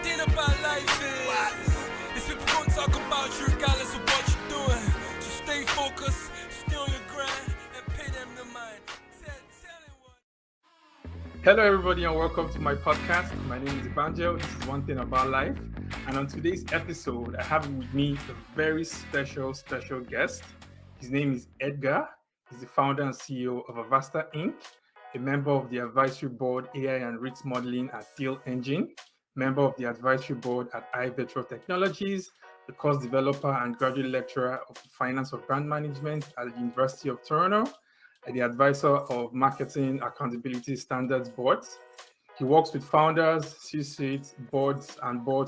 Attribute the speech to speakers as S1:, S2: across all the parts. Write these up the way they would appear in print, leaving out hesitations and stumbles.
S1: thing about life is people gonna talk about you regardless of what you're doing. So stay focused, stay on your grind, and pay them the mind. Tell them what.
S2: Hello, everybody, and welcome to my podcast. My name is Evangel. This is One Thing About Life. And on today's episode, I have with me a very special guest. His name is Edgar. He's the founder and CEO of Avasta Inc., a member of the advisory board AI and risk modeling at Deal Engine, member of the advisory board at iVirtual Technologies, the course developer and graduate lecturer of finance of brand management at the University of Toronto, and the advisor of marketing accountability standards boards. He works with founders, C-suites, boards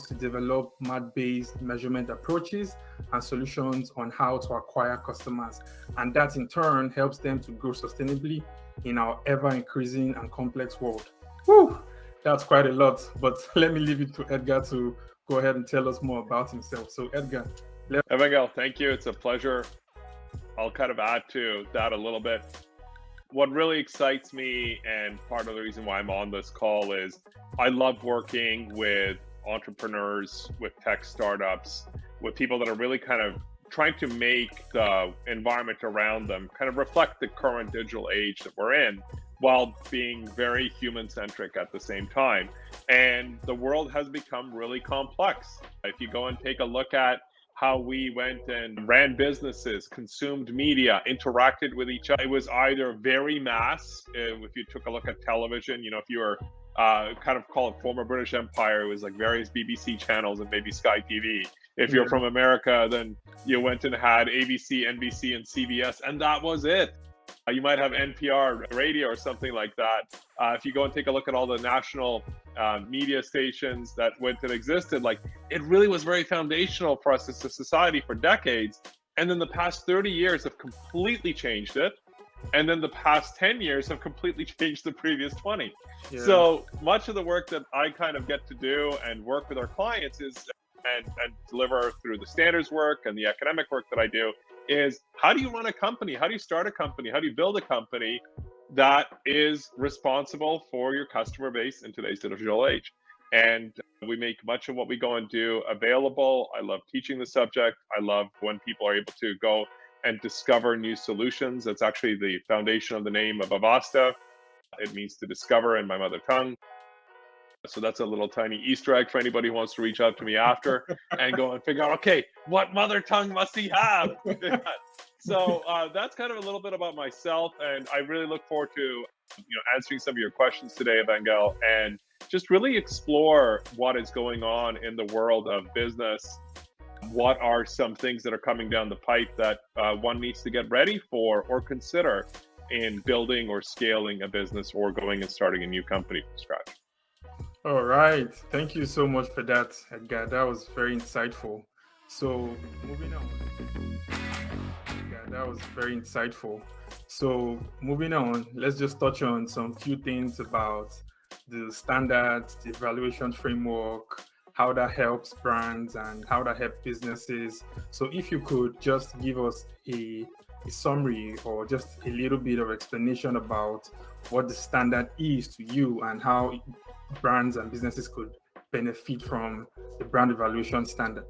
S2: to develop math-based measurement approaches and solutions on how to acquire customers. And that in turn helps them to grow sustainably in our ever-increasing and complex world. Whew, that's quite a lot, but let me leave it to Edgar to go ahead and tell us more about himself. So Edgar.
S3: Miguel, thank you. It's a pleasure. I'll kind of add to that a little bit. What really excites me, and part of the reason why I'm on this call, is I love working with entrepreneurs, with tech startups, with people that are really kind of trying to make the environment around them kind of reflect the current digital age that we're in, while being very human-centric at the same time. And the world has become really complex. If you go and take a look at how we went and ran businesses, consumed media, interacted with each other. It was either very mass, if you took a look at television, if you were kind of call it former British Empire, it was like various BBC channels and maybe Sky TV. If you're from America, then you went and had ABC, NBC, and CBS, and that was it. You might have NPR radio or something like that. If you go and take a look at all the national media stations that went and existed, like, it really was very foundational for us as a society for decades. And then the past 30 years have completely changed it. And then the past 10 years have completely changed the previous 20. Yeah. So much of the work that I kind of get to do and work with our clients is and deliver through the standards work and the academic work that I do is, how do you run a company? How do you start a company? How do you build a company that is responsible for your customer base in today's digital age? And we make much of what we go and do available. I love teaching the subject. I love when people are able to go and discover new solutions. That's actually the foundation of the name of Avasta. It means to discover in my mother tongue. So that's a little tiny Easter egg for anybody who wants to reach out to me after and go and figure out, okay, what mother tongue must he have? So that's kind of a little bit about myself, and I really look forward to answering some of your questions today, Evangel, and just really explore what is going on in the world of business. What are some things that are coming down the pipe that one needs to get ready for or consider in building or scaling a business or going and starting a new company from scratch?
S2: All right. Thank you so much for that, Edgar. That was very insightful. So moving on. That was very insightful. So moving on, let's just touch on some few things about the standards, the evaluation framework, how that helps brands and how that helps businesses. So if you could just give us a summary or just a little bit of explanation about what the standard is to you and how brands and businesses could benefit from the brand evaluation standard.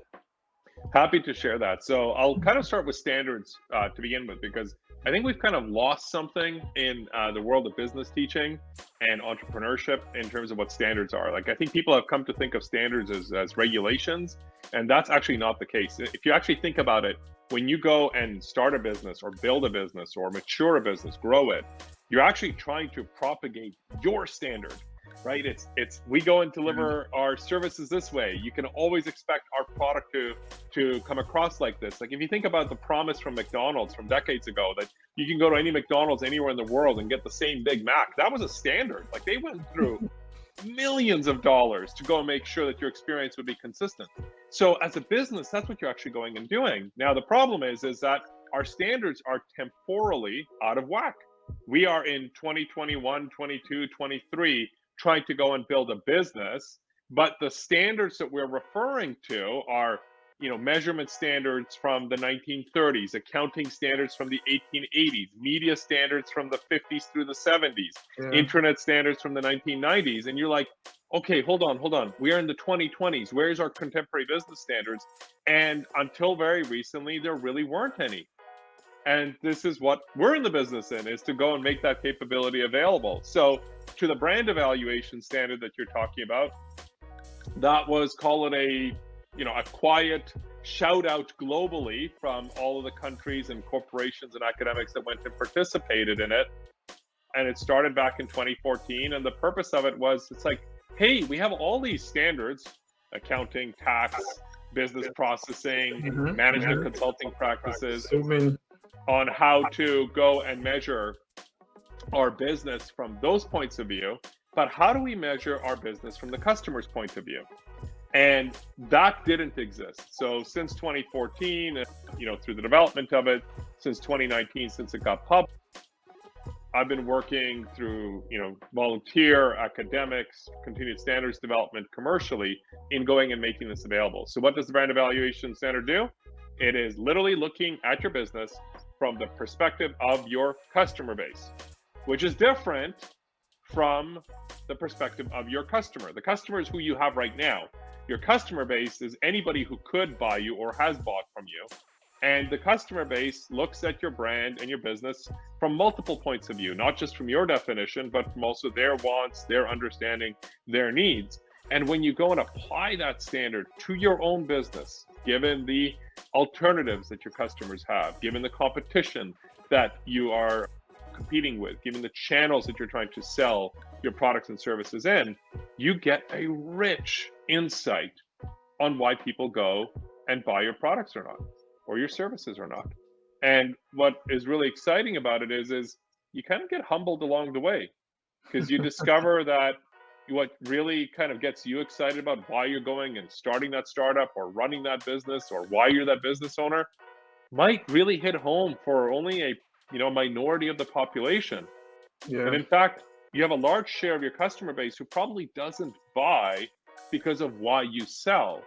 S3: Happy to share that. So I'll kind of start with standards to begin with, because I think we've kind of lost something in the world of business teaching and entrepreneurship in terms of what standards are. Like, I think people have come to think of standards as regulations, and that's actually not the case. If you actually think about it, when you go and start a business or build a business or mature a business, grow it, you're actually trying to propagate your standard. Right? It's we go and deliver our services this way. You can always expect our product to come across like this. Like, if you think about the promise from McDonald's from decades ago that you can go to any McDonald's anywhere in the world and get the same Big Mac, that was a standard. Like, they went through millions of dollars to go and make sure that your experience would be consistent. So as a business, that's what you're actually going and doing. Now, the problem is that our standards are temporally out of whack. We are in 2021, 22, 23, trying to go and build a business, but the standards that we're referring to are measurement standards from the 1930s, accounting standards from the 1880s, media standards from the 50s through the 70s, internet standards from the 1990s. And you're like, okay, hold on. We're in the 2020s. Where's our contemporary business standards? And until very recently, there really weren't any. And this is what we're in the business in, is to go and make that capability available. So to the brand evaluation standard that you're talking about, that was, call it a quiet shout out globally from all of the countries and corporations and academics that went and participated in it. And it started back in 2014. And the purpose of it was, it's like, hey, we have all these standards, accounting, tax, business processing, management consulting practices, on how to go and measure our business from those points of view. But how do we measure our business from the customer's point of view? And that didn't exist. So since 2014, through the development of it, since 2019, since it got public, I've been working through, volunteer, academics, continued standards development commercially in going and making this available. So what does the Brand Evaluation Standard do? It is literally looking at your business from the perspective of your customer base, which is different from the perspective of your customer. The customer is who you have right now. Your customer base is anybody who could buy you or has bought from you. And the customer base looks at your brand and your business from multiple points of view, not just from your definition, but from also their wants, their understanding, their needs. And when you go and apply that standard to your own business, given the alternatives that your customers have, given the competition that you are competing with, given the channels that you're trying to sell your products and services in, you get a rich insight on why people go and buy your products or not, or your services or not. And what is really exciting about it is you kind of get humbled along the way, because you discover that what really kind of gets you excited about why you're going and starting that startup or running that business or why you're that business owner might really hit home for only a minority of the population. And in fact, you have a large share of your customer base who probably doesn't buy because of why you sell,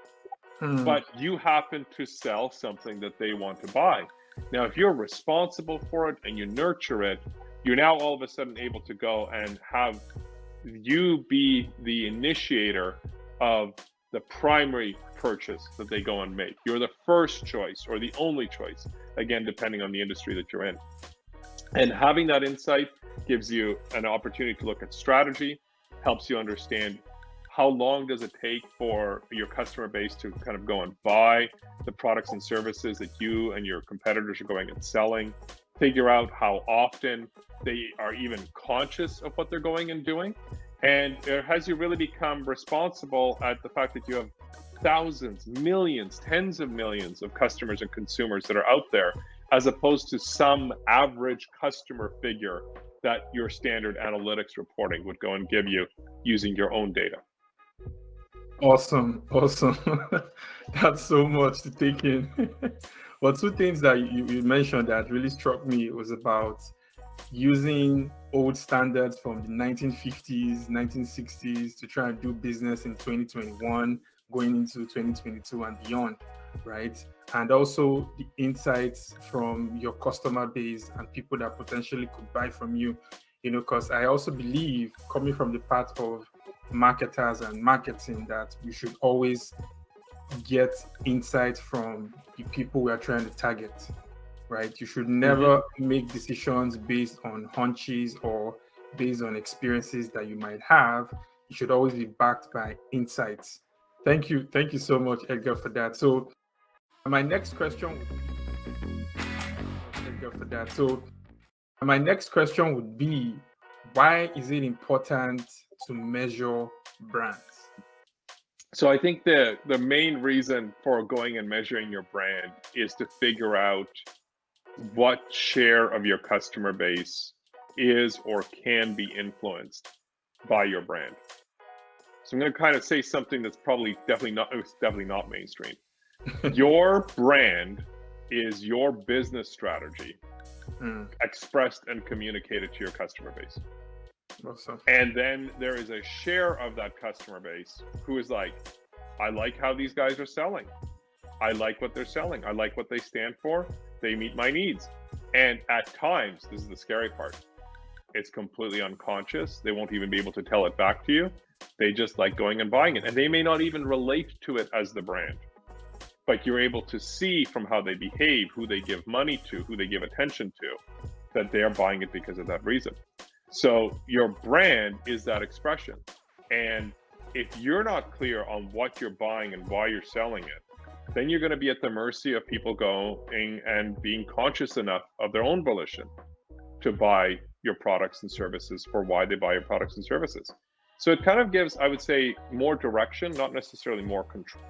S3: but you happen to sell something that they want to buy. Now, if you're responsible for it and you nurture it, you're now all of a sudden able to go and have you be the initiator of the primary purchase that they go and make. You're the first choice or the only choice, again, depending on the industry that you're in. And having that insight gives you an opportunity to look at strategy, helps you understand how long does it take for your customer base to kind of go and buy the products and services that you and your competitors are going and selling, figure out how often they are even conscious of what they're going and doing. And it has you really become responsible at the fact that you have thousands, millions, tens of millions of customers and consumers that are out there, as opposed to some average customer figure that your standard analytics reporting would go and give you using your own data.
S2: Awesome. That's so much to take in. Well, two things that you mentioned that really struck me was about using old standards from the 1950s, 1960s to try and do business in 2021, going into 2022 and beyond, right? And also the insights from your customer base and people that potentially could buy from you, because I also believe, coming from the path of marketers and marketing, that we should always get insights from the people we are trying to target, right? You should never make decisions based on hunches or based on experiences that you might have. You should always be backed by insights. Thank you so much, Edgar, for that. So my next question would be, why is it important to measure brands?
S3: So I think the main reason for going and measuring your brand is to figure out what share of your customer base is or can be influenced by your brand. So I'm going to kind of say something that's definitely not mainstream. Your brand is your business strategy expressed and communicated to your customer base.
S2: Awesome.
S3: And then there is a share of that customer base who is like, I like how these guys are selling. I like what they're selling. I like what they stand for. They meet my needs. And at times, this is the scary part, it's completely unconscious. They won't even be able to tell it back to you. They just like going and buying it. And they may not even relate to it as the brand. But you're able to see from how they behave, who they give money to, who they give attention to, that they're buying it because of that reason. So your brand is that expression. And if you're not clear on what you're buying and why you're selling it, then you're going to be at the mercy of people going and being conscious enough of their own volition to buy your products and services for why they buy your products and services. So it kind of gives, I would say, more direction, not necessarily more control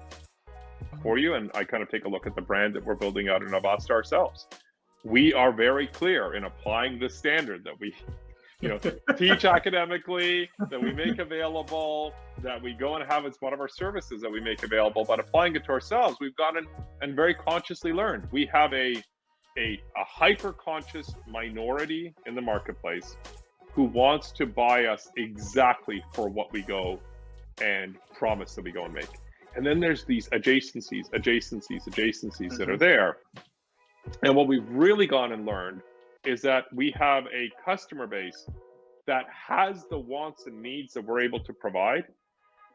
S3: for you. And I kind of take a look at the brand that we're building out in Avasta ourselves. We are very clear in applying the standard that we teach academically, that we make available, that we go and have as one of our services that we make available, but applying it to ourselves, we've gotten and very consciously learned. We have a hyper-conscious minority in the marketplace who wants to buy us exactly for what we go and promise that we go and make. And then there's these adjacencies that are there. And what we've really gone and learned is that we have a customer base that has the wants and needs that we're able to provide.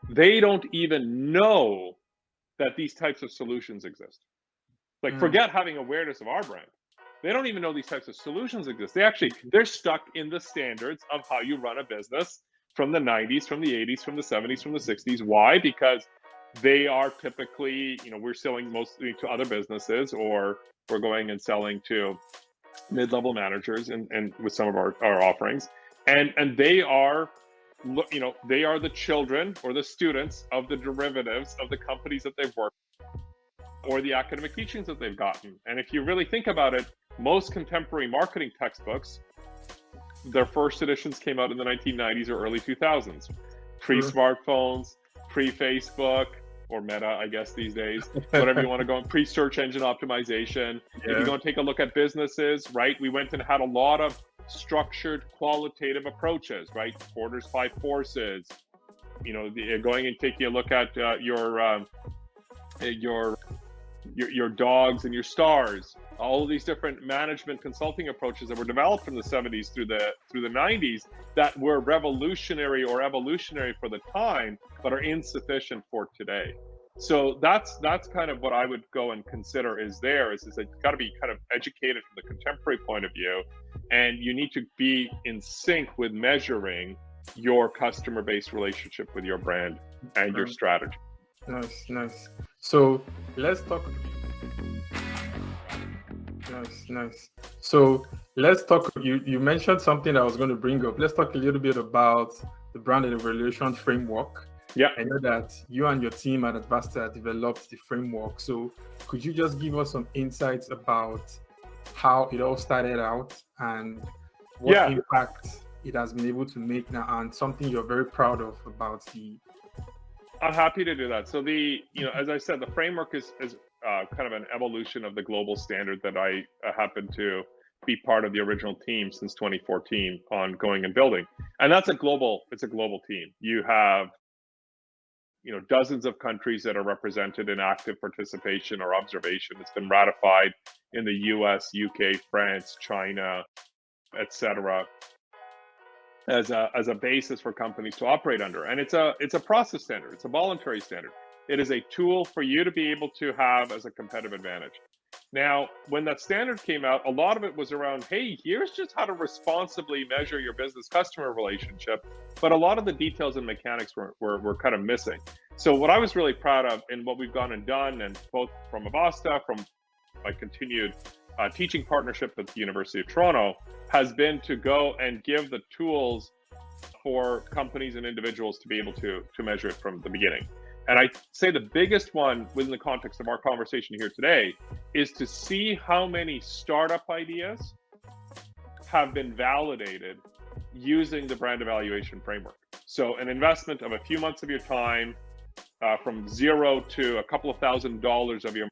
S3: They don't even know that these types of solutions exist. Like, forget having awareness of our brand. They don't even know these types of solutions exist. They're stuck in the standards of how you run a business from the 90s, from the 80s, from the 70s, from the 60s. Why? Because they are typically, we're selling mostly to other businesses, or we're going and selling to mid-level managers and with some of our offerings. And they are, they are the children or the students of the derivatives of the companies that they've worked or the academic teachings that they've gotten. And if you really think about it, most contemporary marketing textbooks, their first editions came out in the 1990s or early 2000s. Pre-smartphones, pre-Facebook, or Meta, I guess these days, whatever you want to go on, pre-search engine optimization. Yeah. If you go and take a look at businesses, right, we went and had a lot of structured qualitative approaches, right? Porter's 5 forces, going and taking a look at your dogs and your stars, all of these different management consulting approaches that were developed from the 70s through the 90s that were revolutionary or evolutionary for the time, but are insufficient for today. So that's kind of what I would go and consider is that you've got to be kind of educated from the contemporary point of view, and you need to be in sync with measuring your customer base relationship with your brand and your strategy.
S2: Nice. So let's talk. Nice. So let's talk. You mentioned something I was going to bring up. Let's talk a little bit about the brand and evaluation framework.
S3: Yeah.
S2: I know that you and your team at Avasta developed the framework. So could you just give us some insights about how it all started out and what impact it has been able to make now, and something you're very proud of about the...
S3: I'm happy to do that. So as I said, the framework is kind of an evolution of the global standard that I happen to be part of the original team since 2014 on going and building. And it's a global team. You have, dozens of countries that are represented in active participation or observation. It's been ratified in the US, UK, France, China, etc., as a basis for companies to operate under. And it's a process standard. It's a voluntary standard. It is a tool for you to be able to have as a competitive advantage. Now, when that standard came out, a lot of it was around, hey, here's just how to responsibly measure your business-customer relationship. But a lot of the details and mechanics were kind of missing. So what I was really proud of in what we've gone and done, and both from Avasta, from my continued teaching partnership with the University of Toronto, has been to go and give the tools for companies and individuals to be able to measure it from the beginning. And I say the biggest one within the context of our conversation here today is to see how many startup ideas have been validated using the brand evaluation framework. So an investment of a few months of your time, from zero to a couple of $1,000s of your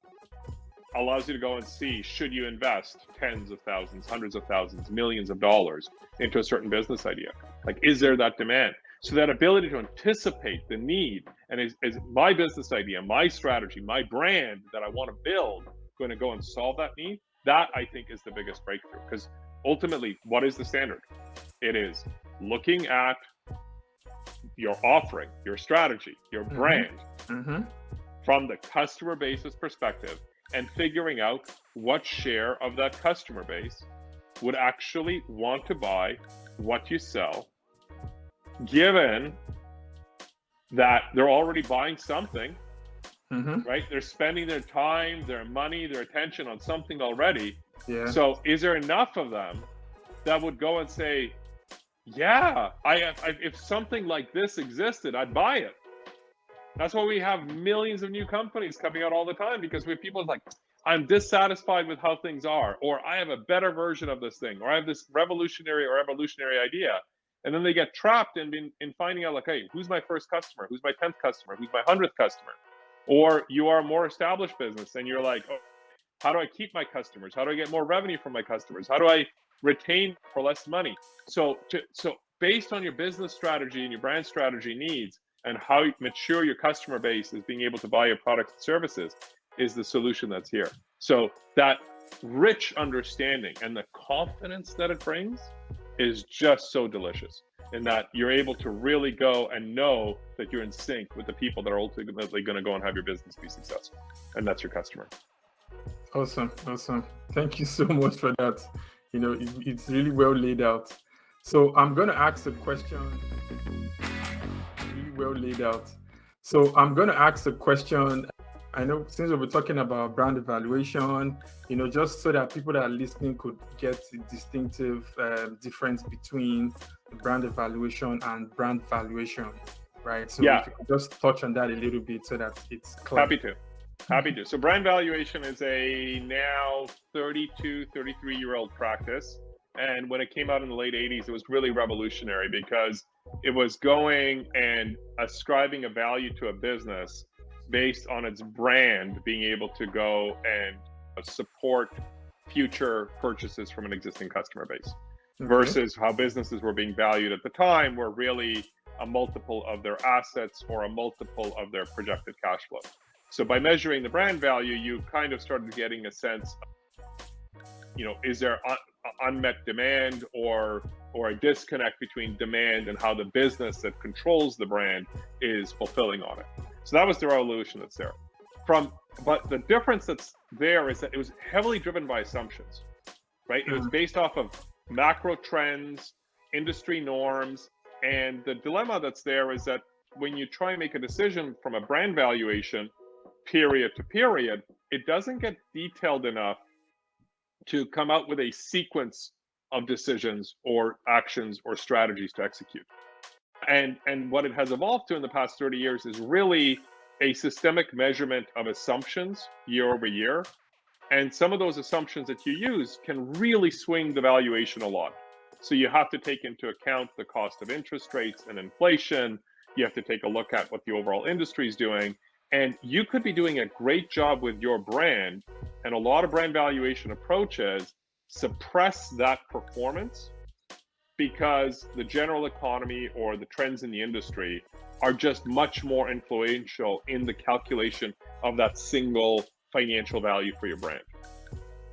S3: allows you to go and see, should you invest tens of thousands, hundreds of thousands, millions of dollars into a certain business idea? Like, is there that demand? So that ability to anticipate the need, and is my business idea, my strategy, my brand that I want to build going to go and solve that need? That I think is the biggest breakthrough, because ultimately, what is the standard? It is looking at your offering, your strategy, your brand from the customer base's perspective, and figuring out what share of that customer base would actually want to buy what you sell, given that they're already buying something, right? They're spending their time, their money, their attention on something already.
S2: Yeah.
S3: So is there enough of them that would go and say, yeah, if something like this existed, I'd buy it. That's why we have millions of new companies coming out all the time, because we have people like, I'm dissatisfied with how things are, or I have a better version of this thing, or I have this revolutionary or evolutionary idea. And then they get trapped in finding out, like, hey, who's my first customer? Who's my 10th customer? Who's my 100th customer? Or you are a more established business and you're like, oh, how do I keep my customers? How do I get more revenue from my customers? How do I retain for less money? So based on your business strategy and your brand strategy needs, and how mature your customer base is being able to buy your products and services, is the solution that's here. So that rich understanding and the confidence that it brings is just so delicious, in that you're able to really go and know that you're in sync with the people that are ultimately going to go and have your business be successful. And that's your customer.
S2: Awesome. Thank you so much for that. It's really well laid out. So I'm going to ask a question. Really well laid out. So I'm going to ask a question. I know since we'll be talking about brand evaluation, just so that people that are listening could get the distinctive difference between the brand evaluation and brand valuation, right? So if you could just touch on that a little bit so that it's clear.
S3: Happy to. So brand valuation is a now 32, 33-year-old practice. And when it came out in the late 80s, it was really revolutionary, because it was going and ascribing a value to a business based on its brand being able to go and support future purchases from an existing customer base, versus how businesses were being valued at the time were really a multiple of their assets or a multiple of their projected cash flow. So by measuring the brand value, you kind of started getting a sense of, is there unmet demand or a disconnect between demand and how the business that controls the brand is fulfilling on it. So that was the revolution that's there. But the difference that's there is that it was heavily driven by assumptions, right? It was based off of macro trends, industry norms, and the dilemma that's there is that when you try and make a decision from a brand valuation period to period, it doesn't get detailed enough to come out with a sequence of decisions or actions or strategies to execute. And what it has evolved to in the past 30 years is really a systemic measurement of assumptions year over year. And some of those assumptions that you use can really swing the valuation a lot. So you have to take into account the cost of interest rates and inflation. You have to take a look at what the overall industry is doing. And you could be doing a great job with your brand, and a lot of brand valuation approaches suppress that performance because the general economy or the trends in the industry are just much more influential in the calculation of that single financial value for your brand.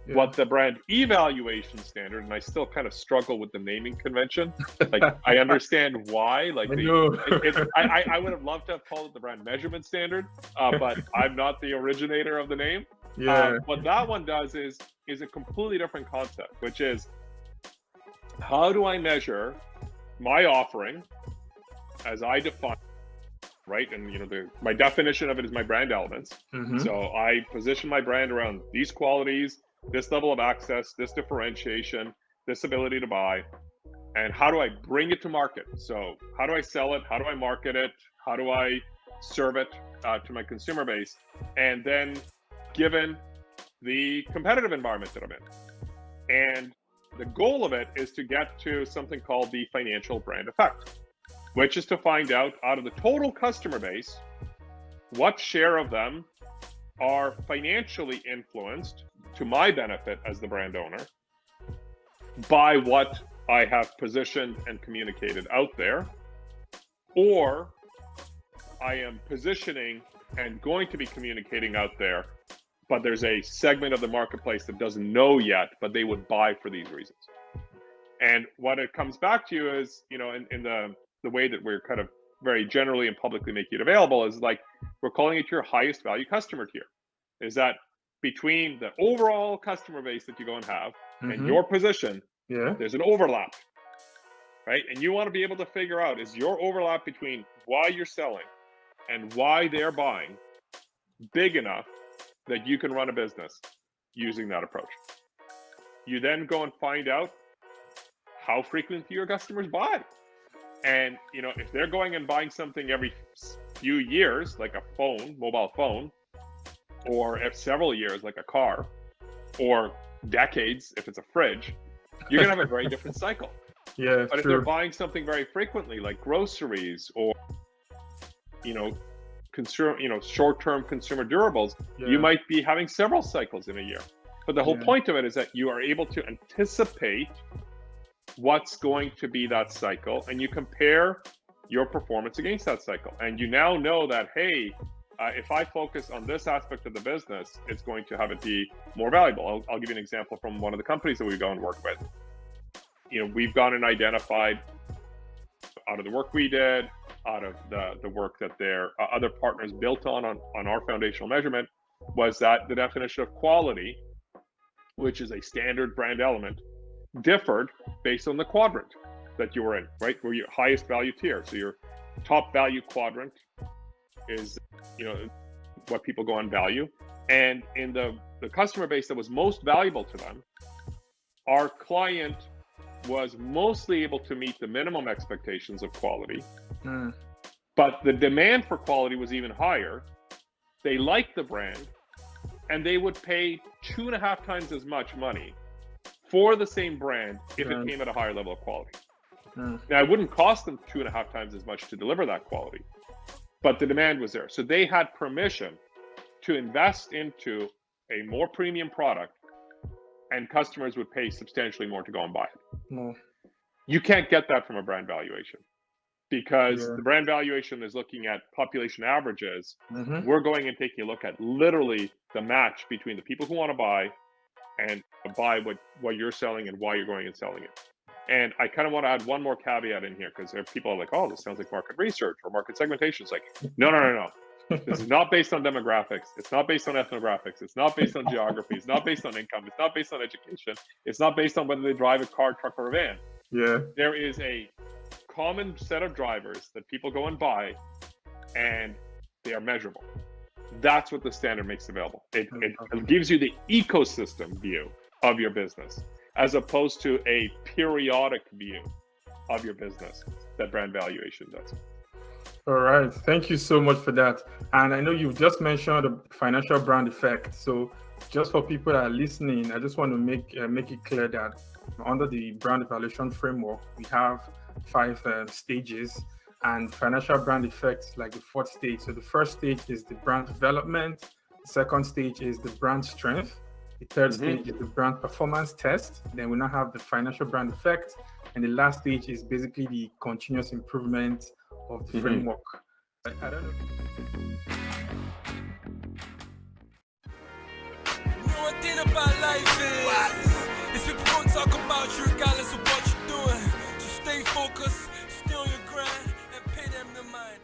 S3: What the brand evaluation standard, and I still kind of struggle with the naming convention. Like, I understand why. Like, I would have loved to have called it the brand measurement standard, but I'm not the originator of the name. What that one does is a completely different concept, which is, how do I measure my offering as I define, right? And my definition of it is my brand elements. So I position my brand around these qualities, this level of access, this differentiation, this ability to buy, and how do I bring it to market? So how do I sell it? How do I market it? How do I serve it to my consumer base? And then given the competitive environment that I'm in. And the goal of it is to get to something called the financial brand effect, which is to find out of the total customer base, what share of them are financially influenced to my benefit as the brand owner by what I have positioned and communicated out there, or I am positioning and going to be communicating out there, but there's a segment of the marketplace that doesn't know yet, but they would buy for these reasons. And what it comes back to is, in the way that we're kind of very generally and publicly making it available is like, we're calling it your highest value customer tier. Is that between the overall customer base that you go and have and your position, there's an overlap, right? And you want to be able to figure out, is your overlap between why you're selling and why they're buying big enough that you can run a business using that approach. You then go and find out how frequently your customers buy. And, if they're going and buying something every few years, like a phone, mobile phone, or every several years, like a car, or decades, if it's a fridge, you're going to have a very different cycle.
S2: Yeah,
S3: but if they're buying something very frequently, like groceries or, short-term consumer durables, you might be having several cycles in a year. But the whole point of it is that you are able to anticipate what's going to be that cycle, and you compare your performance against that cycle. And you now know that, hey, if I focus on this aspect of the business, it's going to have it be more valuable. I'll give you an example from one of the companies that we go and work with. We've gone and identified, out of the work we did, out of the work that their other partners built on our foundational measurement, was that the definition of quality, which is a standard brand element, differed based on the quadrant that you were in, right? Where your highest value tier. So your top value quadrant is, what people go on value. And in the customer base that was most valuable to them, our client was mostly able to meet the minimum expectations of quality, but the demand for quality was even higher. They liked the brand, and they would pay 2.5 times as much money for the same brand if it came at a higher level of quality. Now, it wouldn't cost them 2.5 times as much to deliver that quality, but the demand was there. So they had permission to invest into a more premium product, and customers would pay substantially more to go and buy it. You can't get that from a brand valuation, because the brand valuation is looking at population averages. We're going and taking a look at literally the match between the people who want to buy and buy what you're selling and why you're going and selling it. And I kind of want to add one more caveat in here, because people are like, oh, this sounds like market research or market segmentation. It's like, no. This is not based on demographics. It's not based on ethnographics. It's not based on geography. It's not based on income. It's not based on education. It's not based on whether they drive a car, truck, or a van. There is a common set of drivers that people go and buy, and they are measurable. That's what the standard makes available. It gives you the ecosystem view of your business, as opposed to a periodic view of your business that brand valuation does.
S2: All right. Thank you so much for that. And I know you've just mentioned the financial brand effect. So just for people that are listening, I just want to make it clear that under the brand evaluation framework, we have 5 stages, and financial brand effect like the 4th stage. So the first stage is the brand development. The second stage is the brand strength. The third stage is the brand performance test. Then we now have the financial brand effect. And the last stage is basically the continuous improvement of the framework. I don't know.
S1: One thing about life is people gonna talk about you regardless of what you're doing. So stay focused, stay on your grind, and pay them the mind.